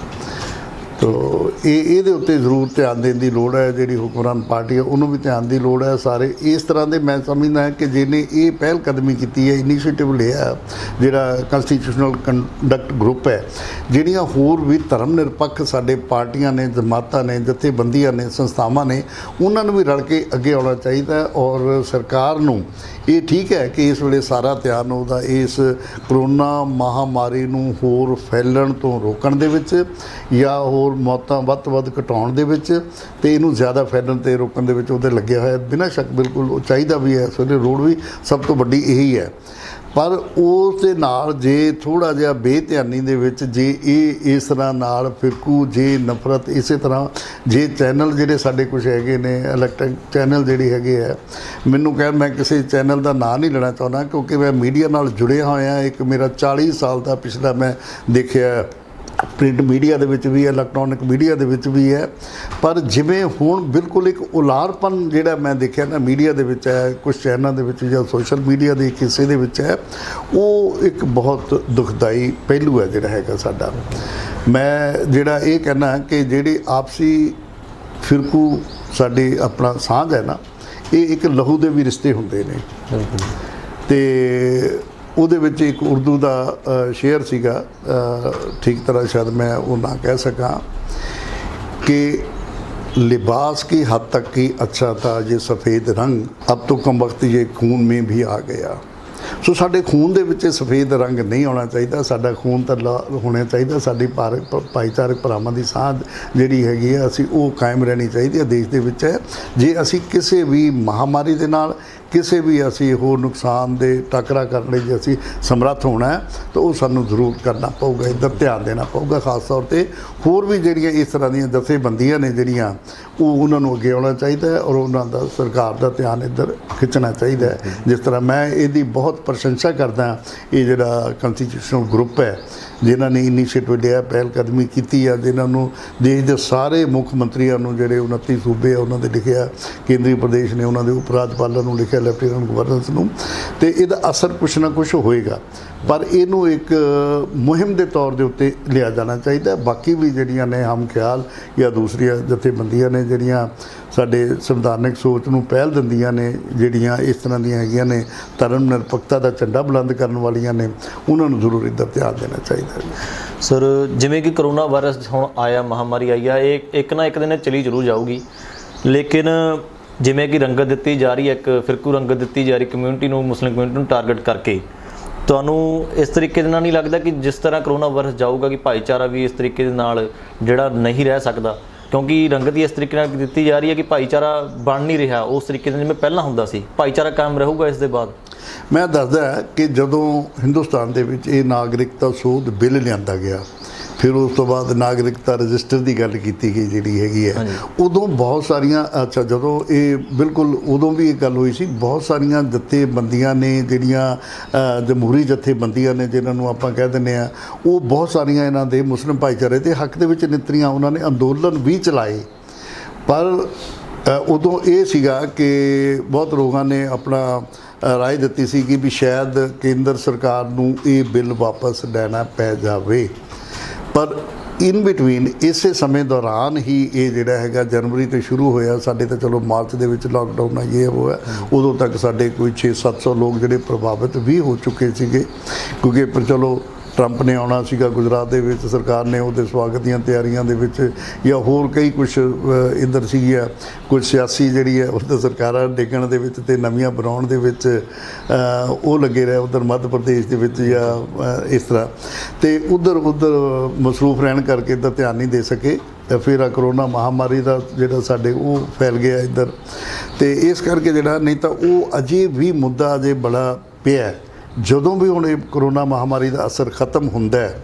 ਤੋ ਇਹਦੇ ਉੱਤੇ ਜ਼ਰੂਰ ਧਿਆਨ ਦੇਣ ਦੀ ਲੋੜ ਹੈ। ਜਿਹੜੀ ਹੁਕਮਰਾਨ ਪਾਰਟੀ ਹੈ ਉਹਨੂੰ ਵੀ ਧਿਆਨ ਦੀ ਲੋੜ ਹੈ। ਸਾਰੇ ਇਸ ਤਰ੍ਹਾਂ ਦੇ ਮੈਂ ਸਮਝਦਾ ਕਿ ਜਿਹਨੇ ਇਹ ਪਹਿਲ ਕਦਮੀ ਕੀਤੀ ਹੈ, ਇਨੀਸ਼ੀਏਟਿਵ ਲਿਆ, ਜਿਹੜਾ ਕੰਸਟੀਟਿਊਸ਼ਨਲ ਕੰਡਕਟ ਗਰੁੱਪ ਹੈ, ਜਿਹੜੀਆਂ ਹੋਰ ਵੀ ਧਰਮ ਨਿਰਪੱਖ ਸਾਡੇ ਪਾਰਟੀਆਂ ਨੇ, ਜਮਾਤਾਂ ਨੇ, ਜਥੇਬੰਦੀਆਂ ਨੇ, ਸੰਸਥਾਵਾਂ ਨੇ, ਉਹਨਾਂ ਨੂੰ ਵੀ ਰਲ ਕੇ ਅੱਗੇ ਆਉਣਾ ਚਾਹੀਦਾ। ਔਰ ਸਰਕਾਰ ਨੂੰ ਇਹ ਠੀਕ ਹੈ ਕਿ ਇਸ ਵੇਲੇ ਸਾਰਾ ਧਿਆਨ ਉਹਦਾ ਇਸ ਕਰੋਨਾ ਮਹਾਮਾਰੀ ਨੂੰ ਹੋਰ ਫੈਲਣ ਤੋਂ ਰੋਕਣ ਦੇ ਵਿੱਚ, ਜਾਂ ਹੋਰ ਮੌਤਾਂ ਵੱਧ ਤੋਂ ਵੱਧ ਘਟਾਉਣ ਦੇ ਵਿੱਚ, ਤੇ ਇਹਨੂੰ ਜ਼ਿਆਦਾ ਫੈਲਣ ਤੇ ਰੋਕਣ ਦੇ ਵਿੱਚ ਉਹਦੇ ਲੱਗਿਆ ਹੋਇਆ। ਬਿਨਾਂ ਸ਼ੱਕ ਬਿਲਕੁਲ ਉਹ ਚਾਹੀਦਾ ਵੀ ਹੈ, ਇਸ ਵੇਲੇ ਲੋੜ ਵੀ ਸਭ ਤੋਂ ਵੱਡੀ ਇਹੀ ਹੈ। ਪਰ ਉਸ ਦੇ ਨਾਲ ਜੇ ਥੋੜ੍ਹਾ ਜਿਹਾ ਬੇਧਿਆਨੀ ਦੇ ਵਿੱਚ ਜੇ ਇਹ ਇਸ ਤਰ੍ਹਾਂ ਨਾਲ ਫਿਰਕੂ ਜੇ ਨਫ਼ਰਤ ਇਸੇ ਤਰ੍ਹਾਂ ਜੇ ਚੈਨਲ ਜਿਹੜੇ ਸਾਡੇ ਕੁਝ ਹੈਗੇ ਨੇ ਇਲੈਕਟ੍ਰਿਕ ਚੈਨਲ ਜਿਹੜੇ ਹੈਗੇ ਆ, ਮੈਨੂੰ ਮੈਂ ਕਿਸੇ ਚੈਨਲ ਦਾ ਨਾਂ ਨਹੀਂ ਲੈਣਾ ਚਾਹੁੰਦਾ ਕਿਉਂਕਿ ਮੈਂ ਮੀਡੀਆ ਨਾਲ ਜੁੜਿਆ ਹੋਇਆ। ਇੱਕ ਮੇਰਾ 40 ਸਾਲ ਦਾ ਪਿਛਲਾ ਮੈਂ ਦੇਖਿਆ, ਪ੍ਰਿੰਟ ਮੀਡੀਆ ਦੇ ਵਿੱਚ ਵੀ ਹੈ, ਇਲੈਕਟ੍ਰੋਨਿਕ ਮੀਡੀਆ ਦੇ ਵਿੱਚ ਵੀ ਹੈ। ਪਰ ਜਿਵੇਂ ਹੁਣ ਬਿਲਕੁਲ ਇੱਕ ਉਲਾਰਪਨ ਜਿਹੜਾ ਮੈਂ ਦੇਖਿਆ ਨਾ ਮੀਡੀਆ ਦੇ ਵਿੱਚ ਹੈ, ਕੁਝ ਚੈਨਲਾਂ ਦੇ ਵਿੱਚ ਜਾਂ ਸੋਸ਼ਲ ਮੀਡੀਆ ਦੇ ਇੱਕ ਹਿੱਸੇ ਦੇ ਵਿੱਚ ਹੈ, ਉਹ ਇੱਕ ਬਹੁਤ ਦੁਖਦਾਈ ਪਹਿਲੂ ਹੈ ਜਿਹੜਾ ਹੈਗਾ ਸਾਡਾ। ਮੈਂ ਜਿਹੜਾ ਇਹ ਕਹਿਣਾ ਕਿ ਜਿਹੜੇ ਆਪਸੀ ਫਿਰਕੂ ਸਾਡੇ ਆਪਣਾ ਸਾਂਝ ਹੈ ਨਾ, ਇਹ ਇੱਕ ਲਹੂ ਦੇ ਵੀ ਰਿਸ਼ਤੇ ਹੁੰਦੇ ਨੇ। ਤੇ ਉਹਦੇ ਵਿੱਚ ਇੱਕ ਉਰਦੂ ਦਾ ਸ਼ੇਅਰ ਸੀਗਾ, ਠੀਕ ਤਰ੍ਹਾਂ ਸ਼ਾਇਦ ਮੈਂ ਉਹ ਨਾ ਕਹਿ ਸਕਾਂ ਕਿ लिबास की हद तक ही अच्छा था ये सफ़ेद रंग, अब तो कम वक्त ये खून में भी आ गया। ਸੋ ਸਾਡੇ ਖੂਨ ਦੇ ਵਿੱਚ ਸਫੇਦ ਰੰਗ ਨਹੀਂ ਆਉਣਾ ਚਾਹੀਦਾ। ਸਾਡਾ ਖੂਨ ਤਾਂ ਹੋਣਾ ਚਾਹੀਦਾ। ਸਾਡੀ ਭਾਈਚਾਰਕ ਭਰਾਵਾਂ ਦੀ ਸਾਂਝ ਜਿਹੜੀ ਹੈਗੀ ਆ ਅਸੀਂ ਉਹ ਕਾਇਮ ਰਹਿਣੀ ਚਾਹੀਦੀ ਹੈ ਦੇਸ਼ ਦੇ ਵਿੱਚ। ਜੇ ਅਸੀਂ ਕਿਸੇ ਵੀ ਮਹਾਮਾਰੀ ਦੇ ਨਾਲ ਕਿਸੇ ਵੀ ਅਸੀਂ ਹੋਰ ਨੁਕਸਾਨ ਦੇ ਟਾਕਰਾ ਕਰਨ ਲਈ ਜੇ ਅਸੀਂ ਸਮਰੱਥ ਹੋਣਾ ਹੈ ਤਾਂ ਉਹ ਸਾਨੂੰ ਜ਼ਰੂਰ ਕਰਨਾ ਪਊਗਾ, ਇੱਧਰ ਧਿਆਨ ਦੇਣਾ ਪਊਗਾ। ਖਾਸ ਤੌਰ 'ਤੇ ਹੋਰ ਵੀ ਜਿਹੜੀਆਂ ਇਸ ਤਰ੍ਹਾਂ ਦੀਆਂ ਜਥੇਬੰਦੀਆਂ ਨੇ ਜਿਹੜੀਆਂ ਉਹ ਉਹਨਾਂ ਨੂੰ ਅੱਗੇ ਆਉਣਾ ਚਾਹੀਦਾ ਹੈ ਔਰ ਉਹਨਾਂ ਦਾ ਸਰਕਾਰ ਦਾ ਧਿਆਨ ਇੱਧਰ ਖਿੱਚਣਾ ਚਾਹੀਦਾ ਹੈ। ਜਿਸ ਤਰ੍ਹਾਂ ਮੈਂ ਇਹਦੀ ਬਹੁਤ ਪ੍ਰਸ਼ੰਸਾ ਕਰਦਾ, ਇਹ ਜਿਹੜਾ ਕੰਸਟੀਟਿਊਸ਼ਨਲ ਗਰੁੱਪ ਹੈ ਜਿਨ੍ਹਾਂ ਨੇ ਇਨੀਸ਼ੀਏਟਿਵ ਲਿਆ, ਪਹਿਲ ਕਦਮੀ ਕੀਤੀ ਆ, ਜਿਨ੍ਹਾਂ ਨੂੰ ਦੇਸ਼ ਦੇ ਸਾਰੇ ਮੁੱਖ ਮੰਤਰੀਆਂ ਨੂੰ ਜਿਹੜੇ 29 ਸੂਬੇ ਆ ਉਹਨਾਂ ਦੇ ਲਿਖਿਆ, ਕੇਂਦਰੀ ਪ੍ਰਦੇਸ਼ ਨੇ ਉਹਨਾਂ ਦੇ ਉਪ ਰਾਜਪਾਲਾਂ ਨੂੰ ਲਿਖਿਆ, ਲੈਫਟੀਨੈਂਟ ਗਵਰਨਰ ਨੂੰ, ਤੇ ਇਹਦਾ ਅਸਰ ਕੁਛ ਨਾ ਕੁਛ ਹੋਏਗਾ। ਪਰ ਇਹਨੂੰ ਇੱਕ ਮੁਹਿੰਮ ਦੇ ਤੌਰ ਦੇ ਉੱਤੇ ਲਿਆ ਜਾਣਾ ਚਾਹੀਦਾ। ਬਾਕੀ ਵੀ ਜਿਹੜੀਆਂ ਨੇ ਹਮ ਖਿਆਲ ਜਾਂ ਦੂਸਰੀਆਂ ਜਥੇਬੰਦੀਆਂ ਨੇ ਜਿਹੜੀਆਂ ਸਾਡੇ ਸੰਵਿਧਾਨਕ ਸੋਚ ਨੂੰ ਪਹਿਲ ਦਿੰਦੀਆਂ ਨੇ, ਜਿਹੜੀਆਂ ਇਸ ਤਰ੍ਹਾਂ ਦੀਆਂ ਹੈਗੀਆਂ ਨੇ ਧਰਮ ਨਿਰਪੱਖਤਾ ਦਾ ਝੰਡਾ ਬੁਲੰਦ ਕਰਨ ਵਾਲੀਆਂ ਨੇ, ਉਹਨਾਂ ਨੂੰ ਜ਼ਰੂਰ ਇੱਧਰ ਧਿਆਨ ਦੇਣਾ ਚਾਹੀਦਾ। ਸਰ, ਜਿਵੇਂ ਕਿ ਕਰੋਨਾ ਵਾਇਰਸ ਹੁਣ ਆਇਆ, ਮਹਾਮਾਰੀ ਆਈ ਆ, ਇਹ ਇੱਕ ਨਾ ਇੱਕ ਦਿਨ ਚਲੀ ਜ਼ਰੂਰ ਜਾਊਗੀ, ਲੇਕਿਨ ਜਿਵੇਂ ਕਿ ਰੰਗਤ ਦਿੱਤੀ ਜਾ ਰਹੀ ਹੈ, ਇੱਕ ਫਿਰਕੂ ਰੰਗਤ ਦਿੱਤੀ ਜਾ ਰਹੀ ਕਮਿਊਨਿਟੀ ਨੂੰ, ਮੁਸਲਿਮ ਕਮਿਊਨਿਟੀ ਨੂੰ ਟਾਰਗੇਟ ਕਰਕੇ, ਤੁਹਾਨੂੰ ਇਸ ਤਰੀਕੇ ਦੇ ਨਾਲ ਨਹੀਂ ਲੱਗਦਾ ਕਿ ਜਿਸ ਤਰ੍ਹਾਂ ਕਰੋਨਾ ਵਾਇਰਸ ਜਾਊਗਾ ਕਿ ਭਾਈਚਾਰਾ ਵੀ ਇਸ ਤਰੀਕੇ ਦੇ ਨਾਲ ਜਿਹੜਾ ਨਹੀਂ ਰਹਿ ਸਕਦਾ? ਕਿਉਂਕਿ ਰੰਗਤ ਹੀ ਇਸ ਤਰੀਕੇ ਨਾਲ ਦਿੱਤੀ ਜਾ ਰਹੀ ਹੈ ਕਿ ਭਾਈਚਾਰਾ ਬਣ ਨਹੀਂ ਰਿਹਾ ਉਸ ਤਰੀਕੇ ਨਾਲ ਜਿਵੇਂ ਪਹਿਲਾਂ ਹੁੰਦਾ ਸੀ। ਭਾਈਚਾਰਾ ਕਾਇਮ ਰਹੂਗਾ ਇਸ ਦੇ ਬਾਅਦ? ਮੈਂ ਦੱਸਦਾ ਕਿ ਜਦੋਂ ਹਿੰਦੁਸਤਾਨ ਦੇ ਵਿੱਚ ਇਹ ਨਾਗਰਿਕਤਾ ਸੋਧ ਬਿੱਲ ਲਿਆਂਦਾ ਗਿਆ, ਫਿਰ ਉਸ ਤੋਂ ਬਾਅਦ ਨਾਗਰਿਕਤਾ ਰਜਿਸਟਰ ਦੀ ਗੱਲ ਕੀਤੀ ਗਈ ਜਿਹੜੀ ਹੈਗੀ ਹੈ, ਉਦੋਂ ਬਹੁਤ ਸਾਰੀਆਂ ਜਦੋਂ ਇਹ ਬਿਲਕੁਲ ਉਦੋਂ ਵੀ ਇਹ ਗੱਲ ਹੋਈ ਸੀ, ਬਹੁਤ ਸਾਰੀਆਂ ਜਥੇਬੰਦੀਆਂ ਨੇ ਜਿਹੜੀਆਂ ਜਮਹੂਰੀ ਜਥੇਬੰਦੀਆਂ ਨੇ ਜਿਨ੍ਹਾਂ ਨੂੰ ਆਪਾਂ ਕਹਿ ਦਿੰਦੇ ਆ, ਉਹ ਬਹੁਤ ਸਾਰੀਆਂ ਇਹਨਾਂ ਦੇ ਮੁਸਲਿਮ ਭਾਈਚਾਰੇ ਦੇ ਹੱਕ ਦੇ ਵਿੱਚ ਨਿਤਰੀਆਂ, ਉਹਨਾਂ ਨੇ ਅੰਦੋਲਨ ਵੀ ਚਲਾਏ। ਪਰ ਉਦੋਂ ਇਹ ਸੀਗਾ ਕਿ ਬਹੁਤ ਲੋਕਾਂ ਨੇ ਆਪਣਾ ਰਾਏ ਦਿੱਤੀ ਸੀ ਕਿ ਵੀ ਸ਼ਾਇਦ ਕੇਂਦਰ ਸਰਕਾਰ ਨੂੰ ਇਹ ਬਿੱਲ ਵਾਪਸ ਲੈਣਾ ਪੈ ਜਾਵੇ। ਪਰ ਇਨ ਬਿਟਵੀਨ ਇਸੇ ਸਮੇਂ ਦੌਰਾਨ ਹੀ ਇਹ ਜਿਹੜਾ ਹੈਗਾ ਜਨਵਰੀ ਤੋਂ ਸ਼ੁਰੂ ਹੋਇਆ, ਸਾਡੇ ਤਾਂ ਚਲੋ ਮਾਰਚ ਦੇ ਵਿੱਚ ਲਾਕਡਾਊਨ ਇਹ ਹੋਇਆ, ਉਦੋਂ ਤੱਕ ਸਾਡੇ ਕੋਈ 600-700 ਲੋਕ ਜਿਹੜੇ ਪ੍ਰਭਾਵਿਤ ਵੀ ਹੋ ਚੁੱਕੇ ਸੀਗੇ, ਕਿਉਂਕਿ ਪਰ ਚਲੋ ਟਰੰਪ ਨੇ ਆਉਣਾ ਸੀਗਾ ਗੁਜਰਾਤ ਦੇ ਵਿੱਚ, ਸਰਕਾਰ ਨੇ ਉਹਦੇ ਸਵਾਗਤ ਦੀਆਂ ਤਿਆਰੀਆਂ ਦੇ ਵਿੱਚ ਜਾਂ ਹੋਰ ਕਈ ਕੁਛ ਇੱਧਰ ਸੀਗੀਆਂ, ਕੁਝ ਸਿਆਸੀ ਜਿਹੜੀ ਹੈ ਉਹਦਾ ਸਰਕਾਰਾਂ ਡਿੱਗਣ ਦੇ ਵਿੱਚ ਅਤੇ ਨਵੀਆਂ ਬਣਾਉਣ ਦੇ ਵਿੱਚ ਉਹ ਲੱਗੇ ਰਹੇ, ਉੱਧਰ ਮੱਧ ਪ੍ਰਦੇਸ਼ ਦੇ ਵਿੱਚ ਜਾਂ ਇਸ ਤਰ੍ਹਾਂ, ਅਤੇ ਉੱਧਰ ਮਸਰੂਫ ਰਹਿਣ ਕਰਕੇ ਇੱਧਰ ਧਿਆਨ ਨਹੀਂ ਦੇ ਸਕੇ। ਫਿਰ ਆ ਕਰੋਨਾ ਮਹਾਮਾਰੀ ਦਾ ਜਿਹੜਾ ਸਾਡੇ ਉਹ ਫੈਲ ਗਿਆ ਇੱਧਰ, ਅਤੇ ਇਸ ਕਰਕੇ ਜਿਹੜਾ ਨਹੀਂ ਤਾਂ ਉਹ ਅਜੇ ਵੀ ਮੁੱਦਾ ਅਜੇ ਬੜਾ ਪਿਆ। ਜਦੋਂ ਵੀ ਹੁਣ ਇਹ ਕਰੋਨਾ ਮਹਾਮਾਰੀ ਦਾ ਅਸਰ ਖਤਮ ਹੁੰਦਾ ਹੈ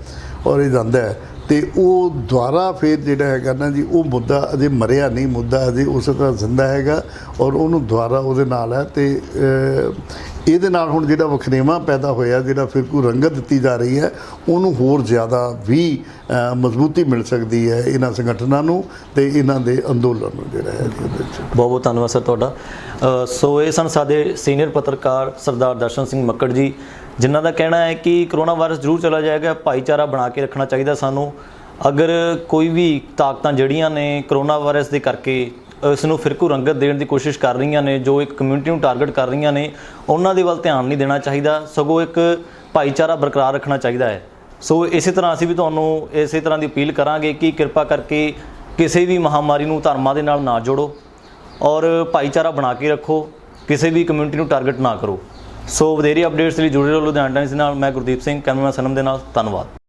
ਔਰ ਇਹ ਜਾਂਦਾ ਹੈ ਅਤੇ ਉਹ ਦੁਬਾਰਾ ਫਿਰ ਜਿਹੜਾ ਹੈਗਾ ਨਾ ਜੀ, ਉਹ ਮੁੱਦਾ ਅਜੇ ਮਰਿਆ ਨਹੀਂ, ਮੁੱਦਾ ਅਜੇ ਉਸੇ ਤਰ੍ਹਾਂ ਜ਼ਿੰਦਾ ਹੈਗਾ ਔਰ ਉਹਨੂੰ ਦੁਬਾਰਾ ਉਹਦੇ ਨਾਲ ਹੈ। ਅਤੇ ਇਹਦੇ ਨਾਲ ਹੁਣ ਜਿਹੜਾ ਵਖਰੇਵਾਂ ਪੈਦਾ ਹੋਇਆ, ਜਿਹੜਾ ਫਿਰਕੂ ਰੰਗਤ ਦਿੱਤੀ ਜਾ ਰਹੀ ਹੈ, ਉਹਨੂੰ ਹੋਰ ਜ਼ਿਆਦਾ ਵੀ ਮਜ਼ਬੂਤੀ ਮਿਲ ਸਕਦੀ ਹੈ ਇਹਨਾਂ ਸੰਗਠਨਾਂ ਨੂੰ ਅਤੇ ਇਹਨਾਂ ਦੇ ਅੰਦੋਲਨ ਨੂੰ ਜਿਹੜਾ ਹੈ ਉਹਦੇ ਵਿੱਚ। ਬਹੁਤ ਬਹੁਤ ਧੰਨਵਾਦ ਸਰ ਤੁਹਾਡਾ। ਸੋ ਇਹ ਸਨ ਸਾਡੇ ਸੀਨੀਅਰ ਪੱਤਰਕਾਰ ਸਰਦਾਰ ਦਰਸ਼ਨ ਸਿੰਘ ਮੱਕੜ ਜੀ, ਜਿਨ੍ਹਾਂ ਦਾ ਕਹਿਣਾ ਹੈ ਕਿ ਕਰੋਨਾ ਵਾਇਰਸ ਜ਼ਰੂਰ ਚਲਾ ਜਾਏਗਾ, ਭਾਈਚਾਰਾ ਬਣਾ ਕੇ ਰੱਖਣਾ ਚਾਹੀਦਾ ਸਾਨੂੰ। ਅਗਰ ਕੋਈ ਵੀ ਤਾਕਤਾਂ ਜਿਹੜੀਆਂ ਨੇ ਕਰੋਨਾ ਵਾਇਰਸ ਦੇ ਕਰਕੇ ਇਸ ਨੂੰ ਫਿਰਕੂ ਰੰਗਤ ਦੇਣ ਦੀ ਕੋਸ਼ਿਸ਼ ਕਰ ਰਹੀਆਂ ਨੇ, ਜੋ ਇੱਕ ਕਮਿਊਨਿਟੀ ਨੂੰ ਟਾਰਗੇਟ ਕਰ ਰਹੀਆਂ ਨੇ, ਉਹਨਾਂ ਦੇ ਵੱਲ ਧਿਆਨ ਨਹੀਂ ਦੇਣਾ ਚਾਹੀਦਾ, ਸਗੋਂ ਇੱਕ ਭਾਈਚਾਰਾ ਬਰਕਰਾਰ ਰੱਖਣਾ ਚਾਹੀਦਾ ਹੈ। ਸੋ ਇਸੇ ਤਰ੍ਹਾਂ ਅਸੀਂ ਵੀ ਤੁਹਾਨੂੰ ਇਸੇ ਤਰ੍ਹਾਂ ਦੀ ਅਪੀਲ ਕਰਾਂਗੇ ਕਿ ਕਿਰਪਾ ਕਰਕੇ ਕਿਸੇ ਵੀ ਮਹਾਮਾਰੀ ਨੂੰ ਧਰਮਾਂ ਦੇ ਨਾਲ ਨਾ ਜੋੜੋ ਔਰ ਭਾਈਚਾਰਾ ਬਣਾ ਕੇ ਰੱਖੋ, ਕਿਸੇ ਵੀ ਕਮਿਊਨਿਟੀ ਨੂੰ ਟਾਰਗੇਟ ਨਾ ਕਰੋ। ਸੋ ਵਧੇਰੇ ਅਪਡੇਟਸ ਲਈ ਜੁੜੇ ਰਹੋ ਲੁਧਿਆਣਾ ਟਾਈਮਜ਼ ਦੇ ਨਾਲ। ਮੈਂ ਗੁਰਦੀਪ ਸਿੰਘ, ਕੈਮਰਾਮੈਨ ਸਨਮ ਦੇ ਨਾਲ। ਧੰਨਵਾਦ।